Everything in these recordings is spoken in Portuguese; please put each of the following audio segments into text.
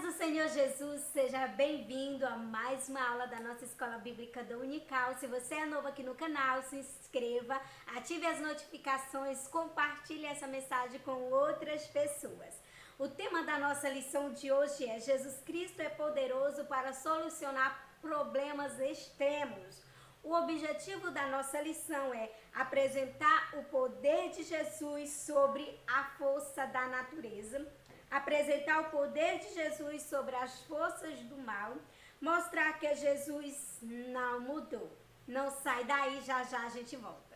paz do Senhor Jesus, seja bem-vindo a mais uma aula da nossa Escola Bíblica da Unical. Se você é novo aqui no canal, se inscreva, ative as notificações, compartilhe essa mensagem com outras pessoas. O tema da nossa lição de hoje é: Jesus Cristo é poderoso para solucionar problemas extremos. O objetivo da nossa lição é apresentar o poder de Jesus sobre a força da natureza, apresentar o poder de Jesus sobre as forças do mal, mostrar que Jesus não mudou. Não sai daí, já já a gente volta.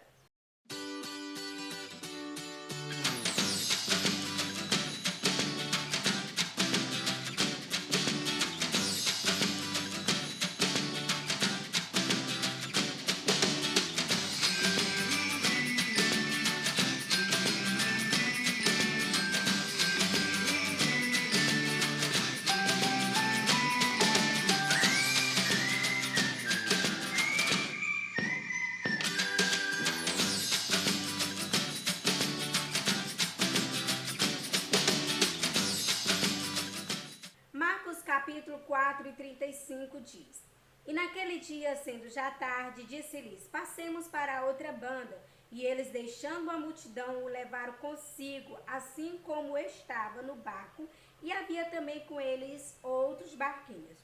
Marcos capítulo 4 e 35 diz: E naquele dia, sendo já tarde, disse-lhes: Passemos para a outra banda. E eles, deixando a multidão, o levaram consigo, assim como estava no barco, e havia também com eles outros barquinhos.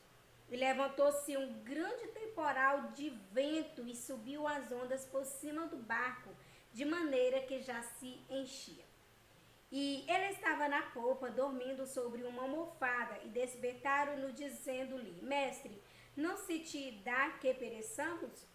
E levantou-se um grande temporal de vento e subiu as ondas por cima do barco, de maneira que já se enchia. E ele estava na popa, dormindo sobre uma almofada, e despertaram-no, dizendo-lhe: Mestre, não se te dá que pereçamos?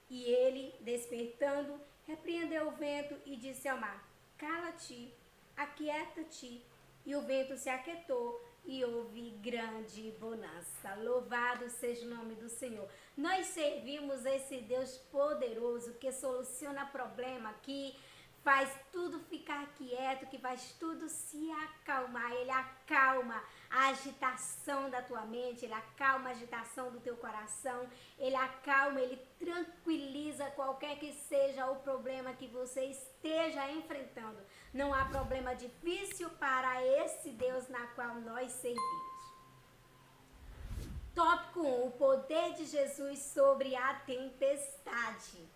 E ele, despertando, repreendeu o vento e disse ao mar: Cala-te, aquieta-te. E o vento se aquietou e houve grande bonança. Louvado seja o nome do Senhor. Nós servimos esse Deus poderoso que soluciona problema, que faz tudo ficar quieto, que faz tudo se acalmar. Ele acalma a agitação da tua mente, ele acalma a agitação do teu coração, ele acalma, ele tranquiliza qualquer que seja o problema que você esteja enfrentando. Não há problema difícil para esse Deus na qual nós servimos. Tópico 1: o poder de Jesus sobre a tempestade.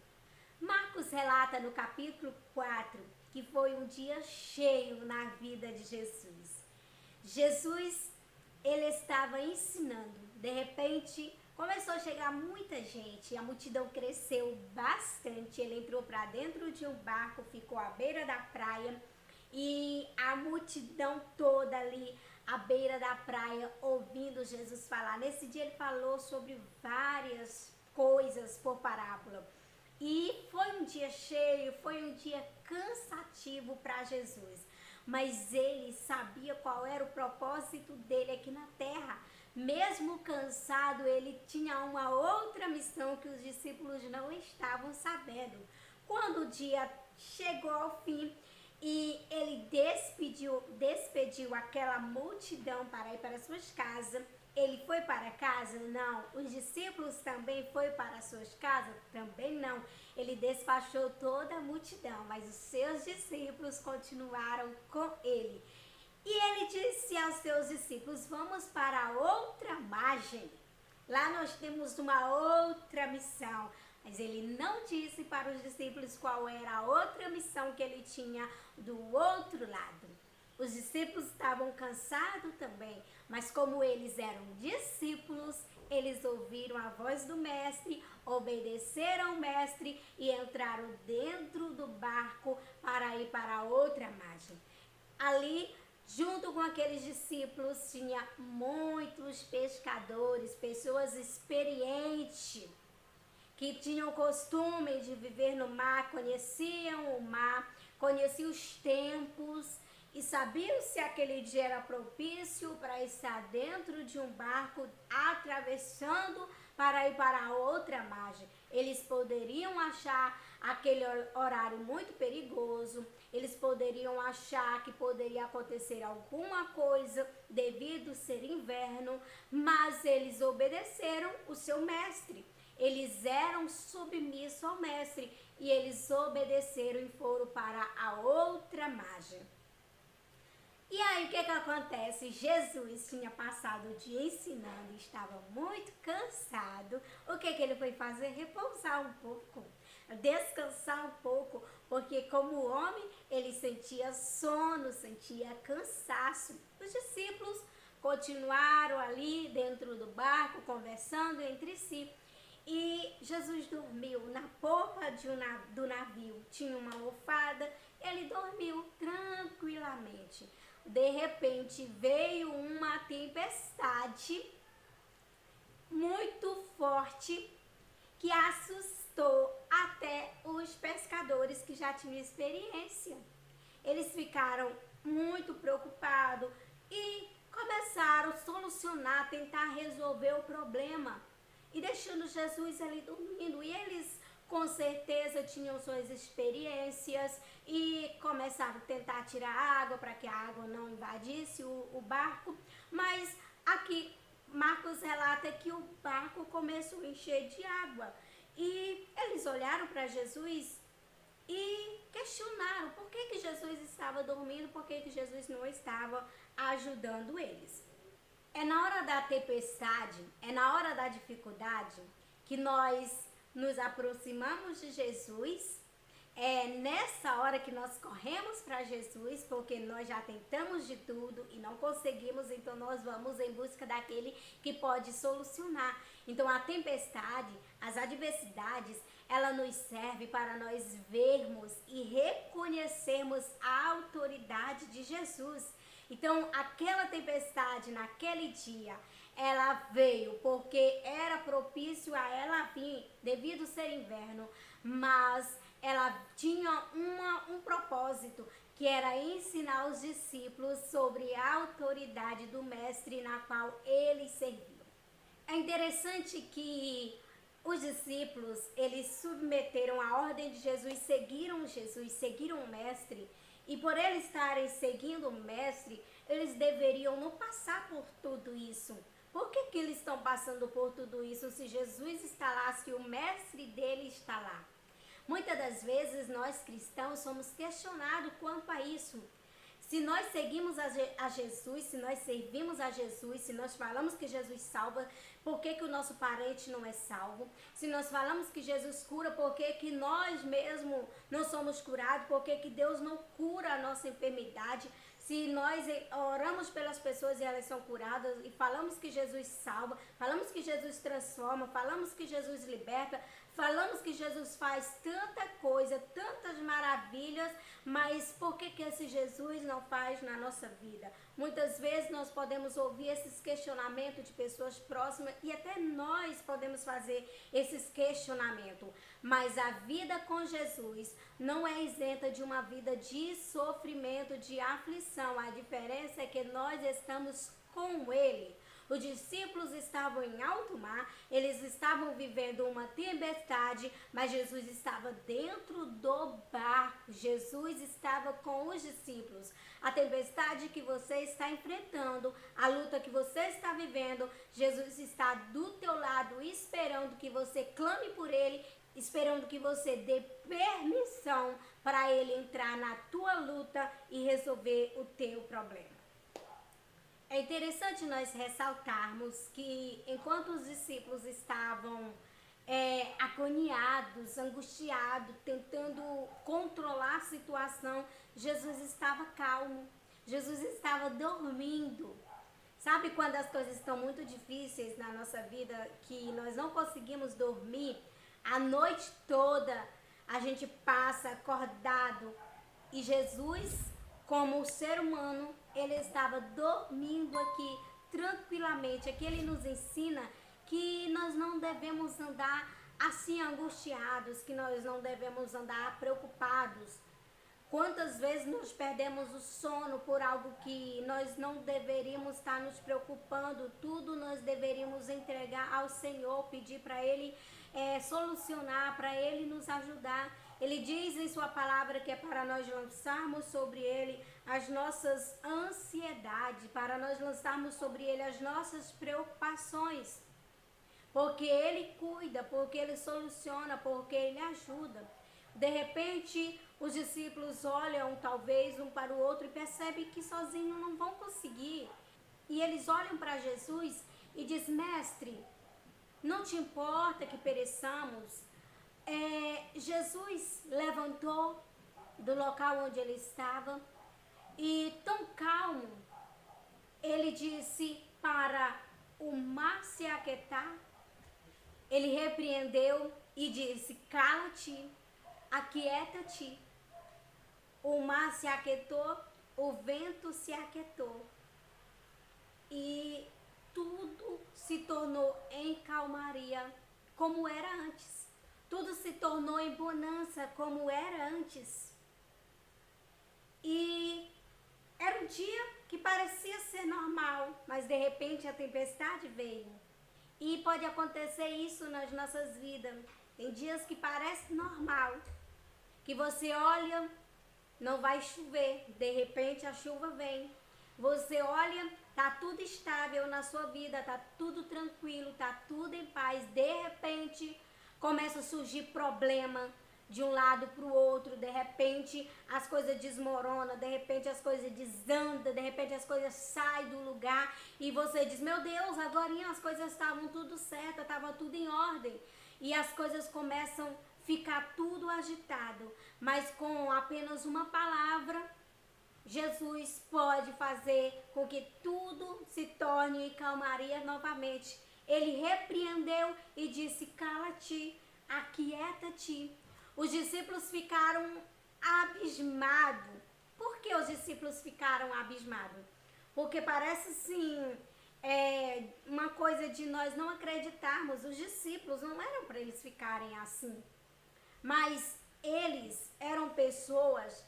Marcos relata no capítulo 4 que foi um dia cheio na vida de Jesus. Jesus, ele estava ensinando. De repente, começou a chegar muita gente, a multidão cresceu bastante. Ele entrou para dentro de um barco, ficou à beira da praia e a multidão toda ali à beira da praia ouvindo Jesus falar. Nesse dia ele falou sobre várias coisas por parábola. E foi um dia cheio, foi um dia cansativo para Jesus. Mas ele sabia qual era o propósito dele aqui na terra. Mesmo cansado, ele tinha uma outra missão que os discípulos não estavam sabendo. Quando o dia chegou ao fim e ele despediu aquela multidão para ir para suas casas, ele foi para casa? Não. Os discípulos também foram para suas casas? Também não. Ele despachou toda a multidão, mas os seus discípulos continuaram com ele. E ele disse aos seus discípulos: vamos para outra margem. Lá nós temos uma outra missão. Mas ele não disse para os discípulos qual era a outra missão que ele tinha do outro lado. Os discípulos estavam cansados também, mas como eles eram discípulos, eles ouviram a voz do mestre, obedeceram ao mestre e entraram dentro do barco para ir para outra margem. Ali, junto com aqueles discípulos, tinha muitos pescadores, pessoas experientes, que tinham o costume de viver no mar, conheciam o mar, conheciam os tempos, e sabiam se aquele dia era propício para estar dentro de um barco, atravessando para ir para a outra margem. Eles poderiam achar aquele horário muito perigoso, eles poderiam achar que poderia acontecer alguma coisa devido ser inverno, mas eles obedeceram o seu mestre. Eles eram submissos ao mestre e eles obedeceram e foram para a outra margem. E aí o que acontece? Jesus tinha passado o dia ensinando e estava muito cansado. O que ele foi fazer? Repousar um pouco, descansar um pouco, porque como homem ele sentia sono, sentia cansaço. Os discípulos continuaram ali dentro do barco, conversando entre si. E Jesus dormiu na popa do navio. Tinha uma almofada, ele dormiu tranquilamente. De repente veio uma tempestade muito forte que assustou até os pescadores que já tinham experiência. Eles ficaram muito preocupados e começaram a solucionar, tentar resolver o problema. E deixando Jesus ali dormindo. E eles com certeza tinham suas experiências e começaram a tentar tirar água para que a água não invadisse o barco. Mas aqui Marcos relata que o barco começou a encher de água. E eles olharam para Jesus e questionaram por que Jesus estava dormindo, por que Jesus não estava ajudando eles. É na hora da tempestade, é na hora da dificuldade que nós nos aproximamos de Jesus. É nessa hora que nós corremos para Jesus, porque nós já tentamos de tudo e não conseguimos, então nós vamos em busca daquele que pode solucionar. Então a tempestade, as adversidades, ela nos serve para nós vermos e reconhecermos a autoridade de Jesus. Então aquela tempestade naquele dia, ela veio porque era propício a ela vir, devido ser inverno, mas ela tinha um propósito, que era ensinar os discípulos sobre a autoridade do mestre na qual eles serviam. É interessante que os discípulos, eles submeteram a ordem de Jesus, seguiram o mestre, e por eles estarem seguindo o mestre, eles deveriam não passar por tudo isso. Por que eles estão passando por tudo isso se Jesus está lá, se o mestre dele está lá? Muitas das vezes nós cristãos somos questionados quanto a isso. Se nós seguimos a Jesus, se nós servimos a Jesus, se nós falamos que Jesus salva, por que o nosso parente não é salvo? Se nós falamos que Jesus cura, por que nós mesmos não somos curados? Por que Deus não cura a nossa enfermidade? Se nós oramos pelas pessoas e elas são curadas e falamos que Jesus salva, falamos que Jesus transforma, falamos que Jesus liberta, falamos que Jesus faz tanta coisa, tantas maravilhas, mas por que esse Jesus não faz na nossa vida? Muitas vezes nós podemos ouvir esses questionamentos de pessoas próximas e até nós podemos fazer esses questionamentos. Mas a vida com Jesus não é isenta de uma vida de sofrimento, de aflição. A diferença é que nós estamos com Ele. Os discípulos estavam em alto mar, eles estavam vivendo uma tempestade, mas Jesus estava dentro do barco. Jesus estava com os discípulos. A tempestade que você está enfrentando, a luta que você está vivendo, Jesus está do teu lado, esperando que você clame por Ele, esperando que você dê permissão para Ele entrar na tua luta e resolver o teu problema. É interessante nós ressaltarmos que enquanto os discípulos estavam agoniados, angustiados, tentando controlar a situação, Jesus estava calmo, Jesus estava dormindo. Sabe quando as coisas estão muito difíceis na nossa vida, que nós não conseguimos dormir, a noite toda a gente passa acordado e Jesus, como ser humano, ele estava dormindo aqui tranquilamente. Aqui ele nos ensina que nós não devemos andar assim angustiados, que nós não devemos andar preocupados. Quantas vezes nós perdemos o sono por algo que nós não deveríamos estar nos preocupando? Tudo nós deveríamos entregar ao Senhor, pedir para Ele solucionar, para Ele nos ajudar. Ele diz em sua palavra que é para nós lançarmos sobre Ele as nossas ansiedades, para nós lançarmos sobre Ele as nossas preocupações. Porque Ele cuida, porque Ele soluciona, porque Ele ajuda. De repente, Os discípulos olham talvez um para o outro e percebem que sozinhos não vão conseguir. E eles olham para Jesus e dizem: mestre, não te importa que pereçamos? Jesus levantou do local onde ele estava e tão calmo, ele disse para o mar se aquietar. Ele repreendeu e disse: cala-te, aquieta-te. O mar se aquietou, o vento se aquietou e tudo se tornou em calmaria como era antes. Tudo se tornou em bonança como era antes. E era um dia que parecia ser normal, mas de repente a tempestade veio. E pode acontecer isso nas nossas vidas. Tem dias que parece normal, que você olha, não vai chover, de repente a chuva vem. Você olha, tá tudo estável na sua vida, tá tudo tranquilo, tá tudo em paz. De repente começa a surgir problema de um lado para o outro, de repente as coisas desmoronam, de repente as coisas desandam, de repente as coisas saem do lugar e você diz: meu Deus, agora as coisas estavam tudo certo, estava tudo em ordem, e as coisas começam a ficar tudo agitado, mas com apenas uma palavra Jesus pode fazer com que tudo se torne em calmaria novamente. Ele repreendeu e disse: cala-te, aquieta-te. Os discípulos ficaram abismados. Por que os discípulos ficaram abismados? Porque parece sim uma coisa de nós não acreditarmos. Os discípulos não eram para eles ficarem assim. Mas eles eram pessoas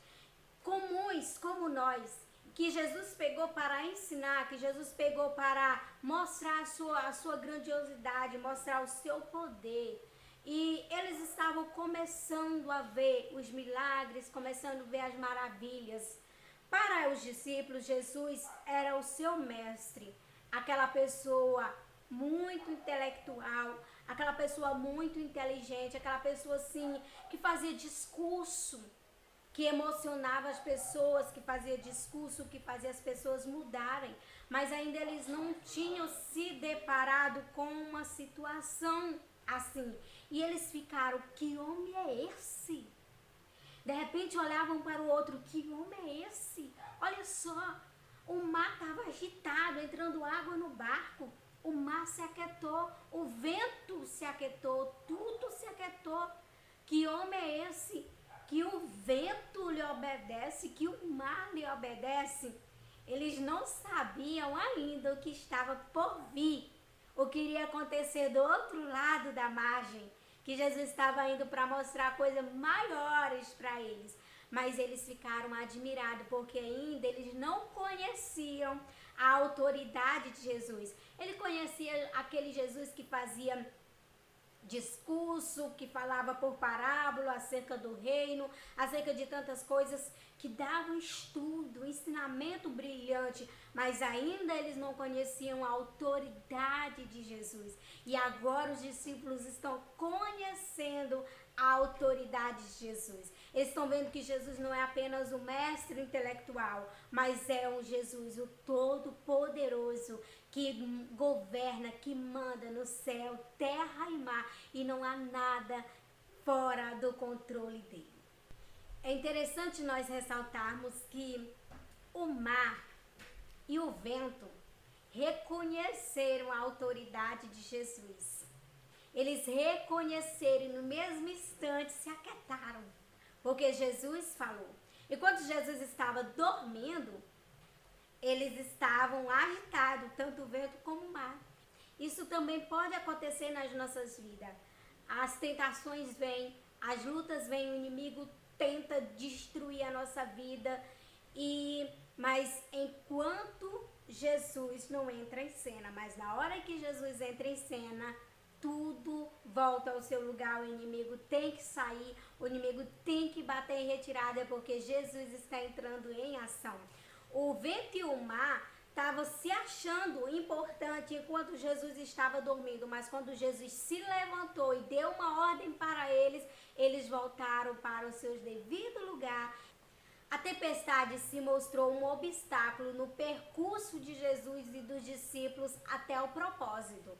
comuns como nós, que Jesus pegou para ensinar, que Jesus pegou para mostrar a sua grandiosidade, mostrar o seu poder. E eles estavam começando a ver os milagres, começando a ver as maravilhas. Para os discípulos, Jesus era o seu mestre, aquela pessoa muito intelectual, aquela pessoa muito inteligente, aquela pessoa assim que fazia discurso, que emocionava as pessoas, que fazia discurso, que fazia as pessoas mudarem, mas ainda eles não tinham se deparado com uma situação assim. E eles ficaram: que homem é esse? De repente olhavam para o outro: que homem é esse? Olha só, o mar estava agitado, entrando água no barco. O mar se aquietou, o vento se aquietou, tudo se aquietou. Que homem é esse? Que o vento lhe obedece, que o mar lhe obedece. Eles não sabiam ainda o que estava por vir, o que iria acontecer do outro lado da margem, que Jesus estava indo para mostrar coisas maiores para eles. Mas eles ficaram admirados, porque ainda eles não conheciam a autoridade de Jesus. Ele conhecia aquele Jesus que fazia discurso, que falava por parábola acerca do reino, acerca de tantas coisas, que davam estudo, ensinamento brilhante, mas ainda eles não conheciam a autoridade de Jesus. E agora os discípulos estão conhecendo a autoridade de Jesus. Eles estão vendo que Jesus não é apenas o mestre intelectual, mas é um Jesus, o Todo-Poderoso, que governa, que manda no céu, terra e mar, e não há nada fora do controle dele. É interessante nós ressaltarmos que o mar e o vento reconheceram a autoridade de Jesus. Eles reconheceram e no mesmo instante se aquietaram, porque Jesus falou. E quando Jesus estava dormindo, eles estavam agitados, tanto o vento como o mar. Isso também pode acontecer nas nossas vidas. As tentações vêm, as lutas vêm, o inimigo tenta destruir a nossa vida, mas enquanto Jesus não entra em cena, mas na hora que Jesus entra em cena, tudo volta ao seu lugar. O inimigo tem que sair, o inimigo tem que bater em retirada, porque Jesus está entrando em ação. O vento e o mar estava se achando importante enquanto Jesus estava dormindo, mas quando Jesus se levantou e deu uma ordem para eles, eles voltaram para os seus devidos lugares. A tempestade se mostrou um obstáculo no percurso de Jesus e dos discípulos até o propósito.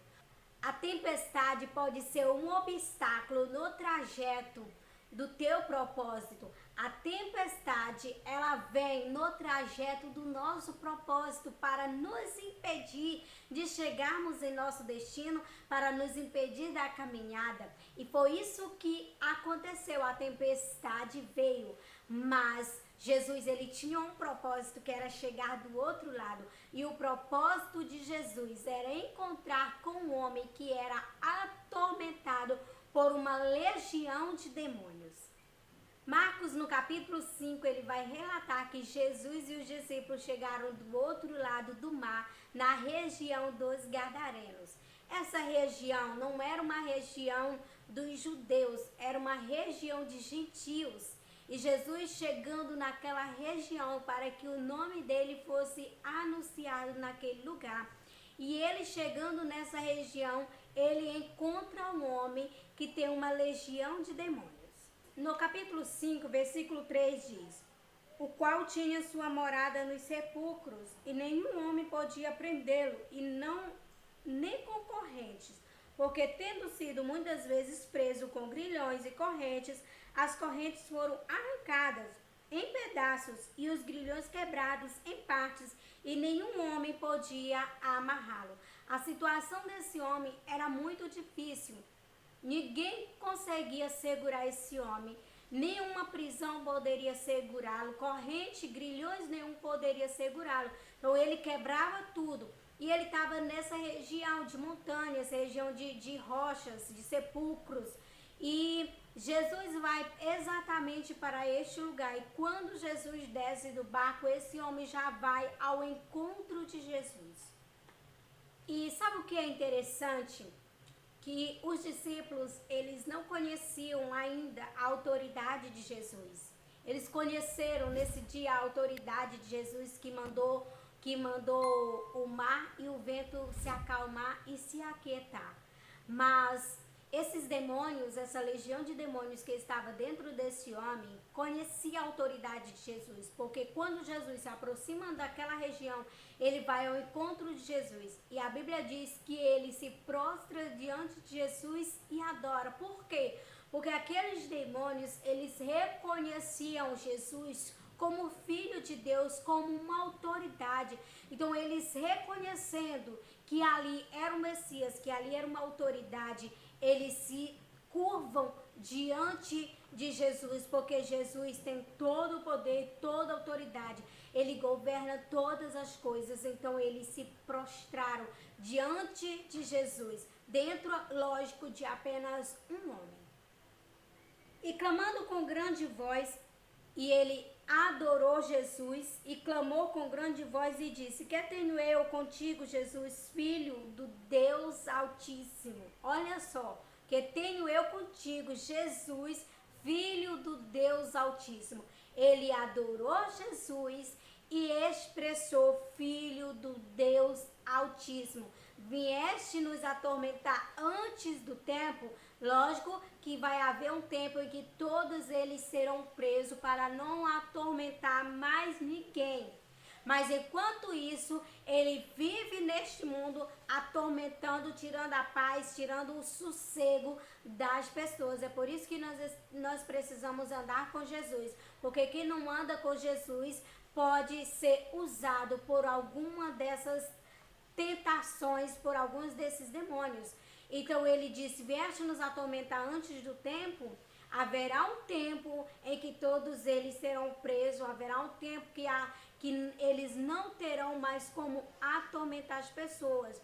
A tempestade pode ser um obstáculo no trajeto do teu propósito. A tempestade, ela vem no trajeto do nosso propósito para nos impedir de chegarmos em nosso destino, para nos impedir da caminhada. E foi isso que aconteceu. A tempestade veio, mas Jesus, ele tinha um propósito, que era chegar do outro lado. E o propósito de Jesus era encontrar com um homem que era atormentado por uma legião de demônios. Marcos, no capítulo 5, ele vai relatar que Jesus e os discípulos chegaram do outro lado do mar, na região dos Gadarenos. Essa região não era uma região dos judeus, era uma região de gentios. E Jesus chegando naquela região para que o nome dele fosse anunciado naquele lugar. E ele chegando nessa região, ele encontra um homem que tem uma legião de demônios. No capítulo 5, versículo 3 diz: o qual tinha sua morada nos sepulcros, e nenhum homem podia prendê-lo, e não nem com correntes, porque tendo sido muitas vezes preso com grilhões e correntes, as correntes foram arrancadas em pedaços e os grilhões quebrados em partes, e nenhum homem podia amarrá-lo. A situação desse homem era muito difícil. Ninguém conseguia segurar esse homem. Nenhuma prisão poderia segurá-lo. Corrente, grilhões, nenhum poderia segurá-lo. Então ele quebrava tudo. E ele estava nessa região de montanhas, região de rochas, de sepulcros. E Jesus vai exatamente para este lugar. E quando Jesus desce do barco, esse homem já vai ao encontro de Jesus. E sabe o que é interessante? Que os discípulos, eles não conheciam ainda a autoridade de Jesus. Eles conheceram nesse dia a autoridade de Jesus que mandou o mar e o vento se acalmar e se aquietar. Mas esses demônios, essa legião de demônios que estava dentro desse homem, conhecia a autoridade de Jesus, porque quando Jesus se aproxima daquela região, ele vai ao encontro de Jesus. E a Bíblia diz que ele se prostra diante de Jesus e adora. Por quê? Porque aqueles demônios, eles reconheciam Jesus como filho de Deus, como uma autoridade. Então eles reconhecendo que ali era o Messias, que ali era uma autoridade, eles se curvam diante de Jesus, porque Jesus tem todo o poder, toda a autoridade, ele governa todas as coisas. Então eles se prostraram diante de Jesus, dentro, lógico, de apenas um homem. E clamando com grande voz, e ele adorou Jesus e clamou com grande voz e disse: que tenho eu contigo, Jesus, filho do Deus Altíssimo? Olha só, que tenho eu contigo, Jesus, filho do Deus Altíssimo. Ele adorou Jesus e expressou: filho do Deus Altíssimo, vieste nos atormentar antes do tempo? Lógico que vai haver um tempo em que todos eles serão presos para não atormentar mais ninguém. Mas enquanto isso, ele vive neste mundo atormentando, tirando a paz, tirando o sossego das pessoas. É por isso que nós precisamos andar com Jesus. Porque quem não anda com Jesus pode ser usado por alguma dessas tentações, por alguns desses demônios. Então ele disse: vieste nos atormentar antes do tempo? Haverá um tempo em que todos eles serão presos, haverá um tempo que eles não terão mais como atormentar as pessoas.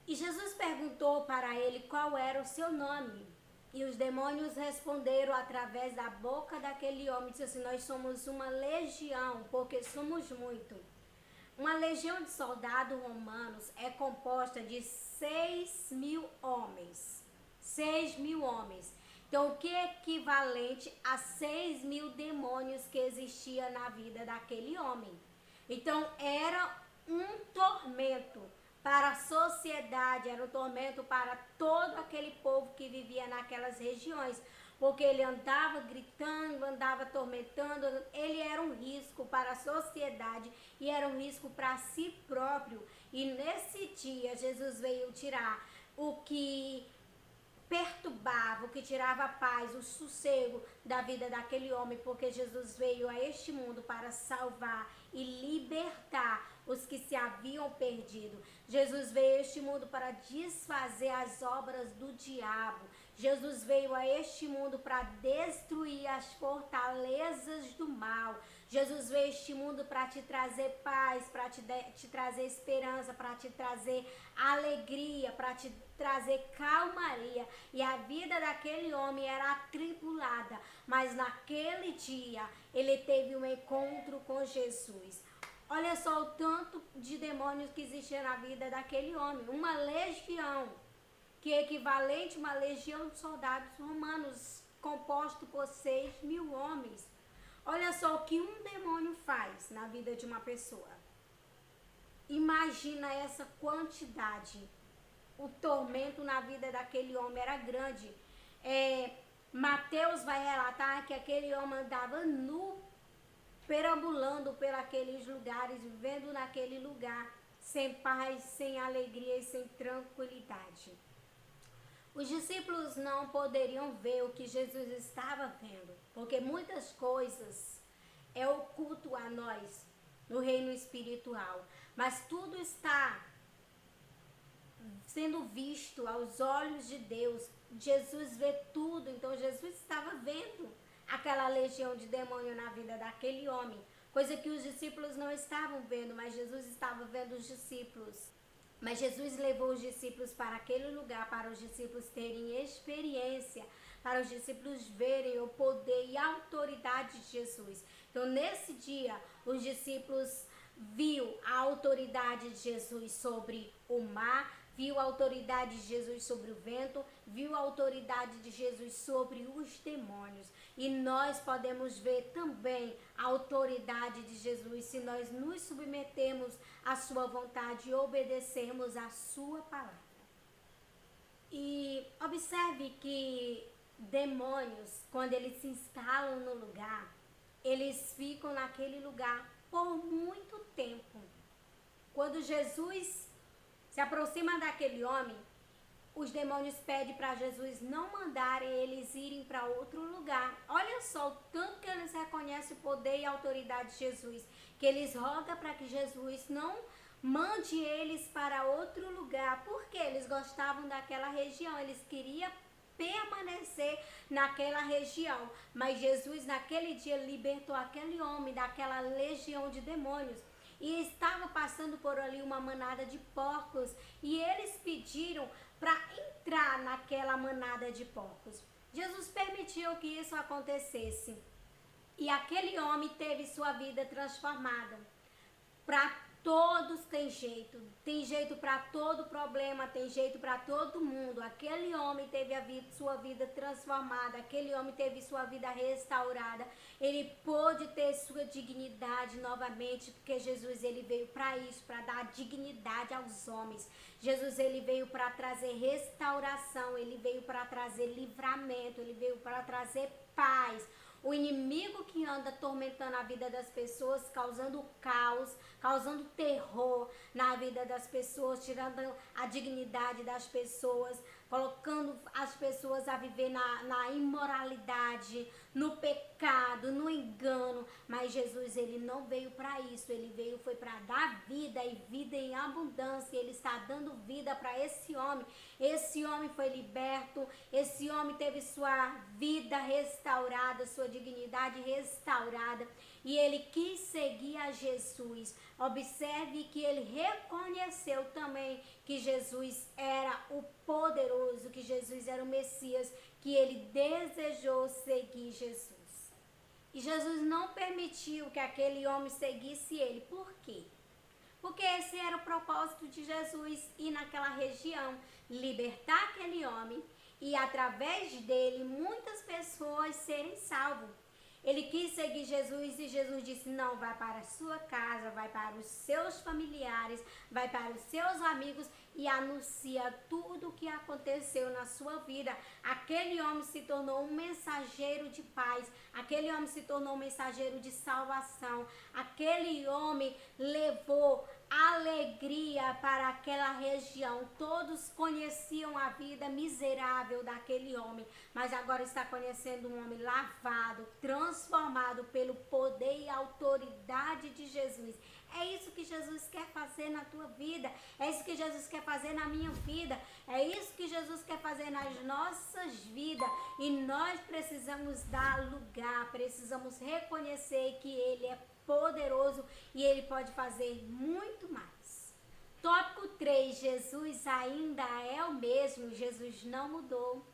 E Jesus perguntou para ele qual era o seu nome. E os demônios responderam através da boca daquele homem, disse assim: nós somos uma legião, porque somos muito. Uma legião de soldados romanos é composta de 6.000 homens. 6.000 homens. Então, o que é equivalente a 6.000 demônios que existia na vida daquele homem? Então, era um tormento para a sociedade, era um tormento para todo aquele povo que vivia naquelas regiões, porque ele andava gritando, andava atormentando, ele era um risco para a sociedade e era um risco para si próprio. E nesse dia Jesus veio tirar o que perturbava, o que tirava a paz, o sossego da vida daquele homem, porque Jesus veio a este mundo para salvar e libertar os que se haviam perdido. Jesus veio a este mundo para desfazer as obras do diabo. Jesus veio a este mundo para destruir as fortalezas do mal. Jesus veio a este mundo para te trazer paz, para te trazer esperança, para te trazer alegria, para te trazer calmaria. E a vida daquele homem era atribulada, mas naquele dia ele teve um encontro com Jesus. Olha só o tanto de demônios que existia na vida daquele homem. Uma legião, que é equivalente a uma legião de soldados romanos, composto por 6.000 homens. Olha só o que um demônio faz na vida de uma pessoa. Imagina essa quantidade. O tormento na vida daquele homem era grande. Mateus vai relatar que aquele homem andava nu, perambulando por aqueles lugares, vivendo naquele lugar, sem paz, sem alegria e sem tranquilidade. Os discípulos não poderiam ver o que Jesus estava vendo, porque muitas coisas é oculto a nós no reino espiritual, mas tudo está sendo visto aos olhos de Deus. Jesus vê tudo, então Jesus estava vendo aquela legião de demônio na vida daquele homem, coisa que os discípulos não estavam vendo, mas Jesus estava vendo os discípulos. Mas Jesus levou os discípulos para aquele lugar, para os discípulos terem experiência, para os discípulos verem o poder e a autoridade de Jesus. Então, nesse dia, os discípulos viu a autoridade de Jesus sobre o mar, viu a autoridade de Jesus sobre o vento, viu a autoridade de Jesus sobre os demônios. E nós podemos ver também a autoridade de Jesus se nós nos submetemos à sua vontade e obedecermos à sua palavra. E observe que demônios, quando eles se instalam no lugar, eles ficam naquele lugar por muito tempo. Quando Jesus se aproxima daquele homem, os demônios pedem para Jesus não mandarem eles irem para outro lugar. Olha só o tanto que eles reconhecem o poder e a autoridade de Jesus, que eles rogam para que Jesus não mande eles para outro lugar, porque eles gostavam daquela região, eles queriam permanecer naquela região. Mas Jesus naquele dia libertou aquele homem daquela legião de demônios. E estava passando por ali uma manada de porcos, e eles pediram para entrar naquela manada de porcos. Jesus permitiu que isso acontecesse, e aquele homem teve sua vida transformada. Para todos tem jeito para todo problema, tem jeito para todo mundo. Aquele homem teve sua vida transformada, aquele homem teve sua vida restaurada. Ele pôde ter sua dignidade novamente, porque Jesus ele veio para isso, para dar dignidade aos homens. Jesus ele veio para trazer restauração, ele veio para trazer livramento, ele veio para trazer paz. O inimigo que anda atormentando a vida das pessoas, causando caos, causando terror na vida das pessoas, tirando a dignidade das pessoas, colocando as pessoas a viver na imoralidade, no pecado, no engano. Mas Jesus ele não veio para isso, ele veio foi para dar vida e vida em abundância. Ele está dando vida para esse homem. Esse homem foi liberto, esse homem teve sua vida restaurada, sua dignidade restaurada, e ele quis seguir a Jesus. Observe que ele reconheceu também que Jesus era o poderoso, que Jesus era o Messias, que ele desejou seguir Jesus. E Jesus não permitiu que aquele homem seguisse ele. Por quê? Porque esse era o propósito de Jesus, ir naquela região, libertar aquele homem e através dele muitas pessoas serem salvas. Ele quis seguir Jesus e Jesus disse, não, vai para a sua casa, vai para os seus familiares, vai para os seus amigos e anuncia tudo o que aconteceu na sua vida. Aquele homem se tornou um mensageiro de paz, aquele homem se tornou um mensageiro de salvação, aquele homem levou alegria para aquela região. Todos conheciam a vida miserável daquele homem, mas agora está conhecendo um homem lavado, transformado pelo poder e autoridade de Jesus. É isso que Jesus quer fazer na tua vida, é isso que Jesus quer fazer na minha vida, é isso que Jesus quer fazer nas nossas vidas, e nós precisamos dar lugar, precisamos reconhecer que Ele é poderoso e Ele pode fazer muito mais. Tópico 3, Jesus ainda é o mesmo, Jesus não mudou.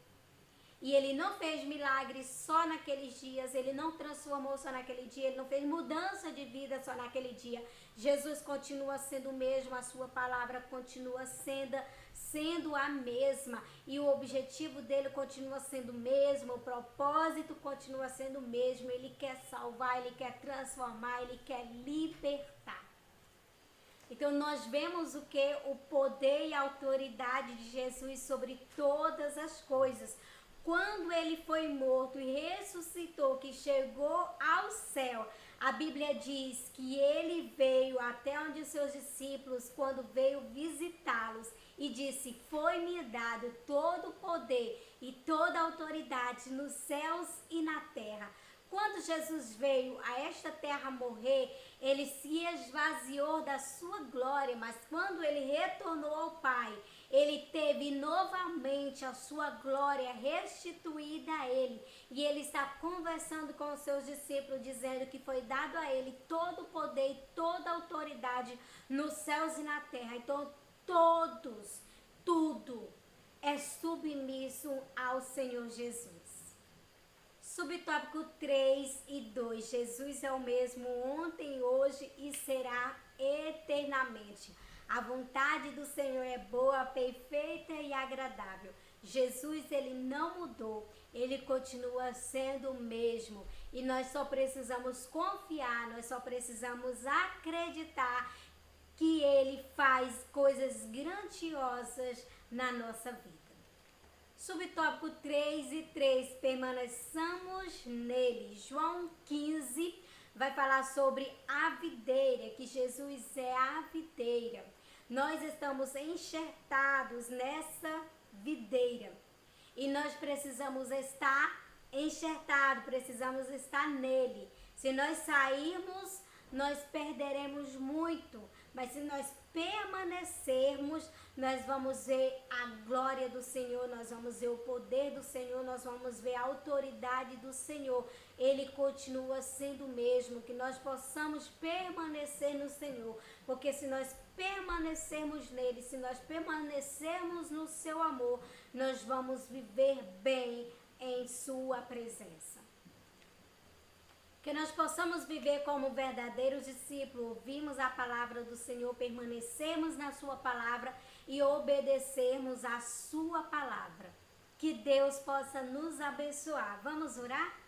E Ele não fez milagres só naqueles dias, Ele não transformou só naquele dia, Ele não fez mudança de vida só naquele dia. Jesus continua sendo o mesmo, a sua palavra continua sendo a mesma. E o objetivo dele continua sendo o mesmo, o propósito continua sendo o mesmo. Ele quer salvar, Ele quer transformar, Ele quer libertar. Então nós vemos o que? O poder e a autoridade de Jesus sobre todas as coisas. Quando ele foi morto e ressuscitou, que chegou ao céu, a Bíblia diz que ele veio até onde os seus discípulos, quando veio visitá-los, e disse, foi-me dado todo o poder e toda a autoridade nos céus e na terra. Quando Jesus veio a esta terra morrer, ele se esvaziou da sua glória, mas quando ele retornou ao Pai, ele teve novamente a sua glória restituída a ele. E ele está conversando com os seus discípulos, dizendo que foi dado a ele todo o poder e toda a autoridade nos céus e na terra. Então tudo é submisso ao Senhor Jesus. Subtópico 3 e 2. Jesus é o mesmo ontem, hoje e será eternamente. A vontade do Senhor é boa, perfeita e agradável. Jesus, ele não mudou, ele continua sendo o mesmo. E nós só precisamos confiar, nós só precisamos acreditar que ele faz coisas grandiosas na nossa vida. Subtópico 3 e 3, permaneçamos nele. João 15 vai falar sobre a videira, que Jesus é a videira. Nós estamos enxertados nessa videira e nós precisamos estar enxertados, precisamos estar nele. Se nós sairmos, nós perderemos muito, mas se nós permanecermos, nós vamos ver a glória do Senhor, nós vamos ver o poder do Senhor, nós vamos ver a autoridade do Senhor. Ele continua sendo o mesmo, que nós possamos permanecer no Senhor, porque se nós permanecermos nele, se nós permanecermos no seu amor, nós vamos viver bem em sua presença. Que nós possamos viver como verdadeiros discípulos, ouvirmos a palavra do Senhor, permanecermos na sua palavra e obedecermos a sua palavra. Que Deus possa nos abençoar. Vamos orar?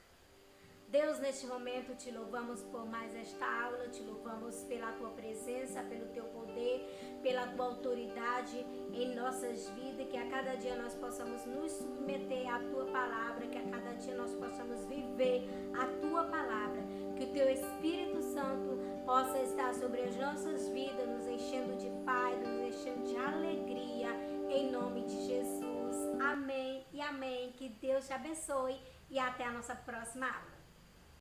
Deus, neste momento te louvamos por mais esta aula, te louvamos pela tua presença, pelo teu poder, pela tua autoridade em nossas vidas, que a cada dia nós possamos nos submeter à tua palavra, que a cada dia nós possamos viver a tua palavra, que o teu Espírito Santo possa estar sobre as nossas vidas, nos enchendo de paz, nos enchendo de alegria, em nome de Jesus. Amém e amém. Que Deus te abençoe e até a nossa próxima aula.